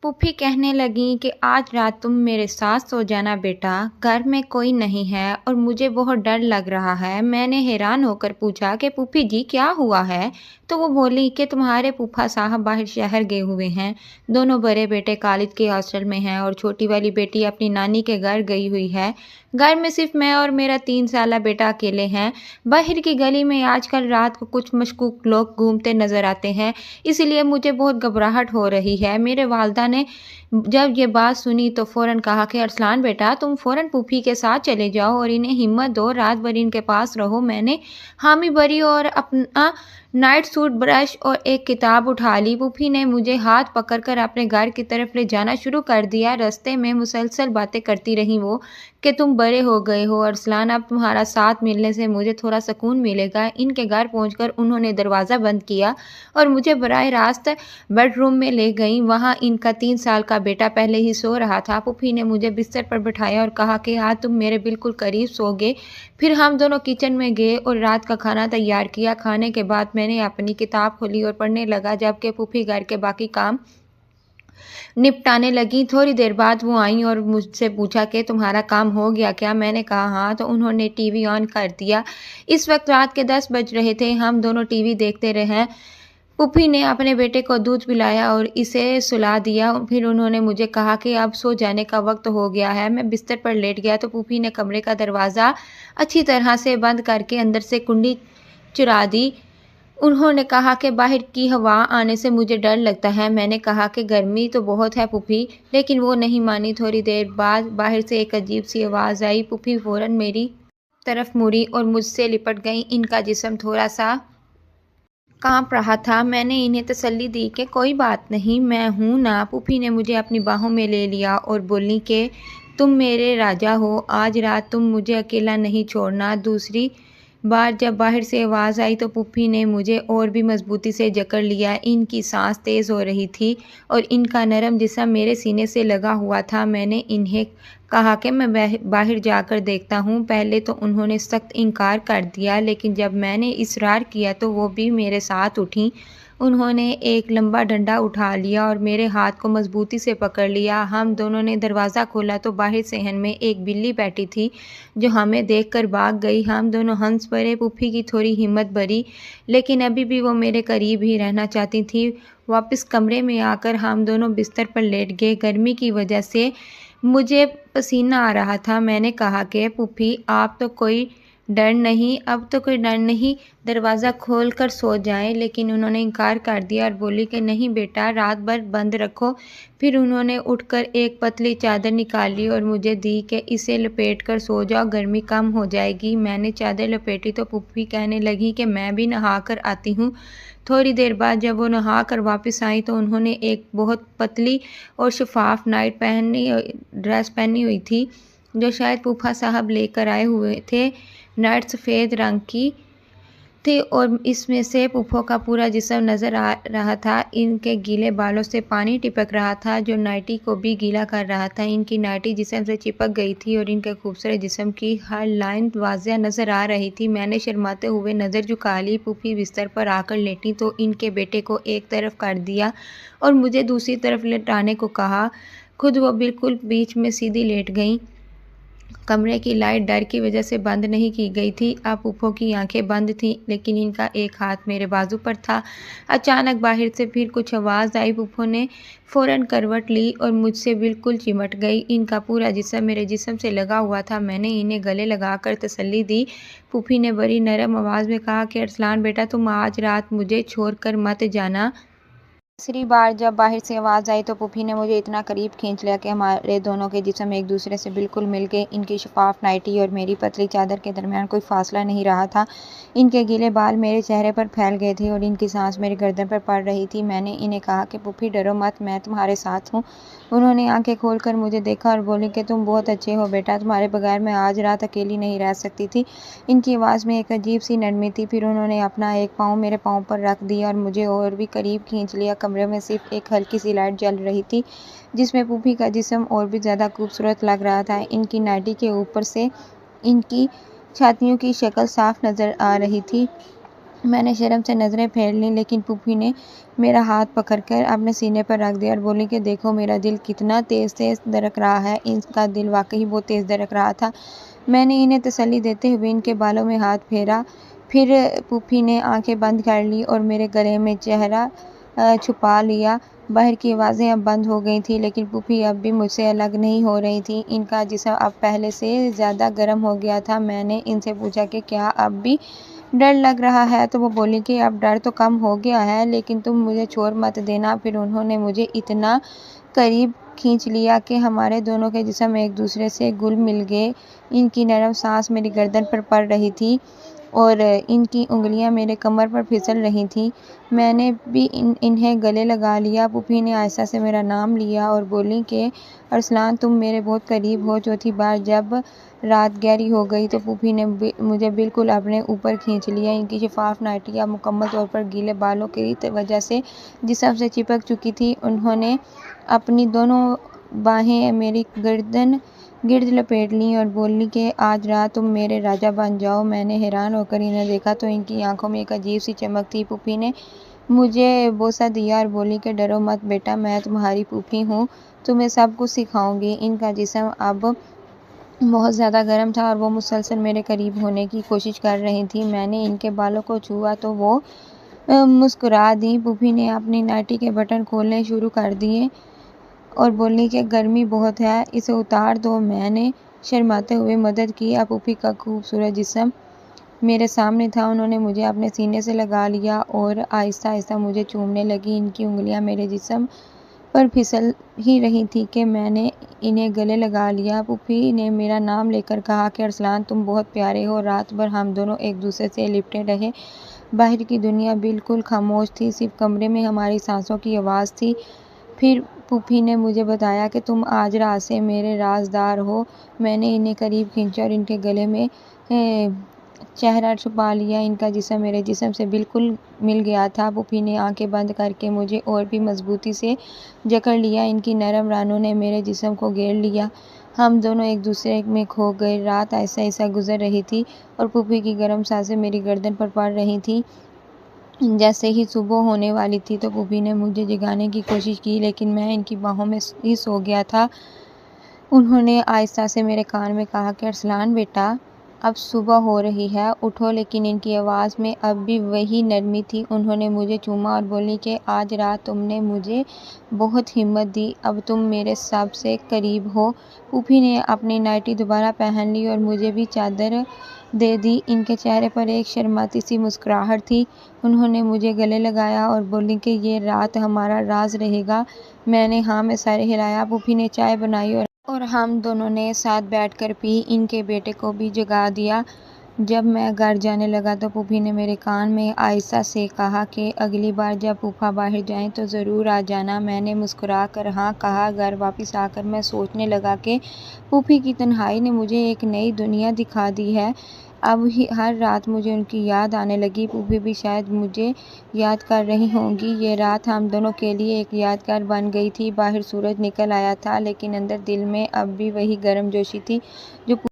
Puppy कहने लगीं कि आज रात तुम मेरे साथ सो जाना बेटा, घर में कोई नहीं है और मुझे बहुत डर लग रहा है। मैंने हैरान होकर पूछा कि पुप्पी जी क्या हुआ है? तो वो बोली कि तुम्हारे फूफा साहब बाहर शहर गए हुए हैं। दोनों बड़े बेटे कॉलेज के हॉस्टल में हैं और छोटी वाली बेटी अपनी नानी के घर गई हुई है। घर में सिर्फ मैं और मेरा 3 साला बेटा अकेले हैं। बाहर की गली में आजकल रात को कुछ मशकूक लोग घूमते नजर आते हैं, इसलिए मुझे बहुत घबराहट हो रही है। मेरे वालिदा ने जब ये बात सुनी तो फौरन कहा कि अरसलान बेटा, तुम फौरन पुप्पी के साथ चले जाओ और इन्हें हिम्मत दो, रात भर इनके पास रहो। मैंने हामी भरी और अपना नाइट सूट, ब्रश और एक किताब उठा ली। पुप्पी ने मुझे हाथ पकड़कर अपने घर की तरफ ले जाना शुरू कर दिया। रास्ते में मुसलसल बातें करती रही वो कि तुम बड़े हो गए हो अरसलान, अब तुम्हारा साथ मिलने से मुझे थोड़ा सुकून मिलेगा। इनके घर पहुंचकर उन्होंने दरवाज़ा बंद किया और मुझे बराह रास्त बेडरूम में ले गईं। वहाँ इनका 3 साल का बेटा पहले ही सो रहा था। पुप्पी ने मुझे बिस्तर पर बिठाया और कहा कि आज तुम मेरे बिल्कुल करीब सोओगे। फिर हम दोनों किचन में गए और रात का खाना तैयार किया। खाने के बाद मैंने अपनी किताब खोली और पढ़ने लगा, जबकि पुप्पी घर के बाकी काम निपटाने लगी। थोड़ी देर बाद वो आई और मुझसे पूछा कि तुम्हारा काम हो गया क्या? मैंने कहा हाँ। तो उन्होंने टीवी ऑन कर दिया। इस वक्त रात के 10 बज रहे थे। हम दोनों टीवी देखते रहे। पुप्पी ने अपने बेटे को दूध पिलाया और इसे सुला दिया। फिर उन्होंने मुझे कहा कि अब सो जाने का वक्त हो गया है। मैं बिस्तर पर लेट गया तो पुप्पी ने कमरे का दरवाज़ा अच्छी तरह से बंद करके अंदर से कुंडी चुरा दी। उन्होंने कहा कि बाहर की हवा आने से मुझे डर लगता है। मैंने कहा कि गर्मी तो बहुत है पुप्पी, लेकिन वो नहीं मानी। थोड़ी देर बाद बाहर से एक अजीब सी आवाज़ आई। पुप्पी फौरन मेरी तरफ मुड़ी और मुझसे लिपट गई। इनका जिस्म थोड़ा सा कांप रहा था। मैंने इन्हें तसल्ली दी कि कोई बात नहीं, मैं हूँ ना। पुप्पी ने मुझे अपनी बाहों में ले लिया और बोली कि तुम मेरे राजा हो, आज रात तुम मुझे अकेला नहीं छोड़ना। दूसरी बार जब बाहर से आवाज़ आई तो पुप्पी ने मुझे और भी मजबूती से जकड़ लिया। इनकी सांस तेज़ हो रही थी और इनका नरम जिस्म मेरे सीने से लगा हुआ था। मैंने इन्हें कहा कि मैं बाहर जाकर देखता हूँ। पहले तो उन्होंने सख्त इनकार कर दिया, लेकिन जब मैंने इसरार किया तो वो भी मेरे साथ उठी। उन्होंने एक लंबा डंडा उठा लिया और मेरे हाथ को मजबूती से पकड़ लिया। हम दोनों ने दरवाज़ा खोला तो बाहर सहन में एक बिल्ली बैठी थी जो हमें देखकर भाग गई। हम दोनों हंस पड़े। पुप्पी की थोड़ी हिम्मत भरी, लेकिन अभी भी वो मेरे करीब ही रहना चाहती थी। वापस कमरे में आकर हम दोनों बिस्तर पर लेट गए। गर्मी की वजह से मुझे पसीना आ रहा था। मैंने कहा कि पुप्पी, आप तो कोई डर नहीं, अब तो कोई डर नहीं, दरवाज़ा खोल कर सो जाएं। लेकिन उन्होंने इनकार कर दिया और बोली कि नहीं बेटा, रात भर बंद रखो। फिर उन्होंने उठकर एक पतली चादर निकाली और मुझे दी कि इसे लपेट कर सो जाओ, गर्मी कम हो जाएगी। मैंने चादर लपेटी तो पुप्पी कहने लगी कि मैं भी नहा कर आती हूँ। थोड़ी देर बाद जब वो नहा कर वापस आई तो उन्होंने एक बहुत पतली और शफाफ नाइट ड्रेस पहनी हुई थी जो शायद फूफा साहब लेकर आए हुए थे। नाइट सफ़ेद रंग की थी और इसमें से फूफो का पूरा जिस्म नज़र आ रहा था। इनके गीले बालों से पानी टपक रहा था जो नाइटी को भी गीला कर रहा था। इनकी नाइटी जिस्म से चिपक गई थी और इनके खूबसूरत जिस्म की हर लाइन वाज़िया नज़र आ रही थी। मैंने शर्माते हुए नज़र झुका ली। पुप्पी बिस्तर पर आकर लेटी तो इनके बेटे को एक तरफ कर दिया और मुझे दूसरी तरफ लेटाने को कहा। खुद वो बिल्कुल बीच में सीधी लेट गईं। कमरे की लाइट डर की वजह से बंद नहीं की गई थी। अब पुप्पो की आंखें बंद थीं, लेकिन इनका एक हाथ मेरे बाजू पर था। अचानक बाहर से फिर कुछ आवाज़ आई। पुप्पो ने फ़ौरन करवट ली और मुझसे बिल्कुल चिमट गई। इनका पूरा जिस्म मेरे जिस्म से लगा हुआ था। मैंने इन्हें गले लगाकर तसल्ली दी। पुप्पी ने बड़ी नरम आवाज़ में कहा कि अरसलान बेटा, तुम आज रात मुझे छोड़ कर मत जाना। तीसरी बार जब बाहर से आवाज़ आई तो पुप्पी ने मुझे इतना करीब खींच लिया कि हमारे दोनों के जिस्म एक दूसरे से बिल्कुल मिल गए। इनकी शफाफ नाइटी और मेरी पतली चादर के दरमियान कोई फासला नहीं रहा था। इनके गीले बाल मेरे चेहरे पर फैल गए थे और इनकी सांस मेरी गर्दन पर पड़ रही थी। मैंने इन्हें कहा कि पुप्पी डरो मत, मैं तुम्हारे साथ हूँ। उन्होंने आंखें खोलकर मुझे देखा और बोली कि तुम बहुत अच्छे हो बेटा, तुम्हारे बगैर मैं आज रात अकेली नहीं रह सकती थी। इनकी आवाज़ में एक अजीब सी नरमी थी। फिर उन्होंने अपना एक पाँव मेरे पाँव पर रख दिया और मुझे और भी करीब खींच लिया। कमरे में सिर्फ एक हल्की सी लाइट जल रही थी जिसमें पुप्पी का जिस्म और भी ज़्यादा खूबसूरत लग रहा था। इनकी नाइटी के ऊपर से इनकी छातियों की शक्ल साफ नज़र आ रही थी। میں نے شرم سے نظریں پھیر لیں، لیکن پھوپھی نے میرا ہاتھ پکڑ کر اپنے سینے پر رکھ دیا اور بولی کہ دیکھو میرا دل کتنا تیز تیز دھڑک رہا ہے۔ ان کا دل واقعی بہت تیز دھڑک رہا تھا۔ میں نے انہیں تسلی دیتے ہوئے ان کے بالوں میں ہاتھ پھیرا۔ پھر پھوپھی نے آنکھیں بند کر لیں اور میرے گلے میں چہرہ چھپا لیا۔ باہر کی آوازیں اب بند ہو گئی تھیں، لیکن پھوپھی اب بھی مجھ سے الگ نہیں ہو رہی تھیں۔ ان کا جسم اب پہلے سے زیادہ گرم ہو گیا تھا۔ میں نے ان سے پوچھا کہ کیا اب بھی ڈر لگ رہا ہے، تو وہ بولی کہ اب ڈر تو کم ہو گیا ہے، لیکن تم مجھے چھوڑ مت دینا۔ پھر انہوں نے مجھے اتنا قریب کھینچ لیا کہ ہمارے دونوں کے جسم ایک دوسرے سے گل مل گئے۔ ان کی نرم سانس میری گردن پر پڑ رہی تھی اور ان کی انگلیاں میرے کمر پر پھسل رہی تھیں۔ میں نے بھی انہیں گلے لگا لیا۔ پھوپھی نے آہستہ سے میرا نام لیا اور بولی کہ ارسلان تم میرے بہت قریب ہو۔ چوتھی بار جب رات گہری ہو گئی تو پھوپھی نے مجھے بالکل اپنے اوپر کھینچ لیا۔ ان کی شفاف نائٹی اب مکمل طور پر گیلے بالوں کی وجہ سے جسم سے چپک چکی تھی۔ انہوں نے اپنی دونوں باہیں میری گردن گرد لپیٹ لیں اور بولی کہ آج رات تم میرے راجا بن جاؤ۔ میں نے حیران ہو کر انہیں دیکھا تو ان کی آنکھوں میں ایک عجیب سی چمک تھی۔ پھوپھی نے مجھے بوسہ دیا اور بولی کہ ڈرو مت بیٹا، میں تمہاری پھوپھی ہوں، تمہیں سب کچھ سکھاؤں گی۔ ان کا جسم اب بہت زیادہ گرم تھا اور وہ مسلسل میرے قریب ہونے کی کوشش کر رہی تھیں۔ میں نے ان کے بالوں کو چھوا تو وہ مسکرا دیں۔ پھوپھی نے اپنی نائٹی کے بٹن کھولنے شروع کر دیے اور بولی کہ گرمی بہت ہے، اسے اتار دو۔ میں نے شرماتے ہوئے مدد کی۔ اب پھوپھی کا خوبصورت جسم میرے سامنے تھا۔ انہوں نے مجھے اپنے سینے سے لگا لیا اور آہستہ آہستہ مجھے چومنے لگیں۔ ان کی انگلیاں میرے جسم پر پھسل ہی رہی تھیں کہ میں نے انہیں گلے لگا لیا۔ پھوپھی نے میرا نام لے کر کہا کہ ارسلان تم بہت پیارے ہو۔ رات بھر ہم دونوں ایک دوسرے سے لپٹے رہے۔ باہر کی دنیا بالکل خاموش تھی، صرف کمرے میں ہماری سانسوں کی آواز تھی۔ پھر پھوپھی نے مجھے بتایا کہ تم آج رات سے میرے رازدار ہو۔ میں نے انہیں قریب کھینچا اور ان کے گلے میں چہرہ چھپا لیا۔ ان کا جسم میرے جسم سے بالکل مل گیا تھا۔ پھوپھی نے آنکھیں بند کر کے مجھے اور بھی مضبوطی سے جکڑ لیا۔ ان کی نرم رانوں نے میرے جسم کو گھیر لیا۔ ہم دونوں ایک دوسرے میں کھو گئے۔ رات آہستہ آہستہ گزر رہی تھی اور پھوپھی کی گرم سانسیں میری گردن پر پڑ رہی تھیں۔ جیسے ہی صبح ہونے والی تھی تو پھوپھی نے مجھے جگانے کی کوشش کی، لیکن میں ان کی باہوں میں ہی سو گیا تھا۔ انہوں نے آہستہ سے میرے کان میں کہا کہ ارسلان بیٹا، اب صبح ہو رہی ہے، اٹھو۔ لیکن ان کی آواز میں اب بھی وہی نرمی تھی۔ انہوں نے مجھے چوما اور بولی کہ آج رات تم نے مجھے بہت ہمت دی، اب تم میرے سب سے قریب ہو۔ پھوپھی نے اپنی نائٹی دوبارہ پہن لی اور مجھے بھی چادر دے دی۔ ان کے چہرے پر ایک شرماتی سی مسکراہٹ تھی۔ انہوں نے مجھے گلے لگایا اور بولی کہ یہ رات ہمارا راز رہے گا۔ میں نے ہاں میں سر ہلایا۔ پھوپھی نے چائے بنائی اور ہم دونوں نے ساتھ بیٹھ کر پی۔ ان کے بیٹے کو بھی جگا دیا۔ جب میں گھر جانے لگا تو پھوپھی نے میرے کان میں آہستہ سے کہا کہ اگلی بار جب پھوپھا باہر جائیں تو ضرور آ جانا۔ میں نے مسکرا کر ہاں کہا۔ گھر واپس آ کر میں سوچنے لگا کہ پھوپھی کی تنہائی نے مجھے ایک نئی دنیا دکھا دی ہے۔ اب ہر رات مجھے ان کی یاد آنے لگی۔ پھوپھی بھی شاید مجھے یاد کر رہی ہوں گی۔ یہ رات ہم دونوں کے لیے ایک یادگار بن گئی تھی۔ باہر سورج نکل آیا تھا، لیکن اندر دل میں اب بھی وہی گرم جوشی تھی جو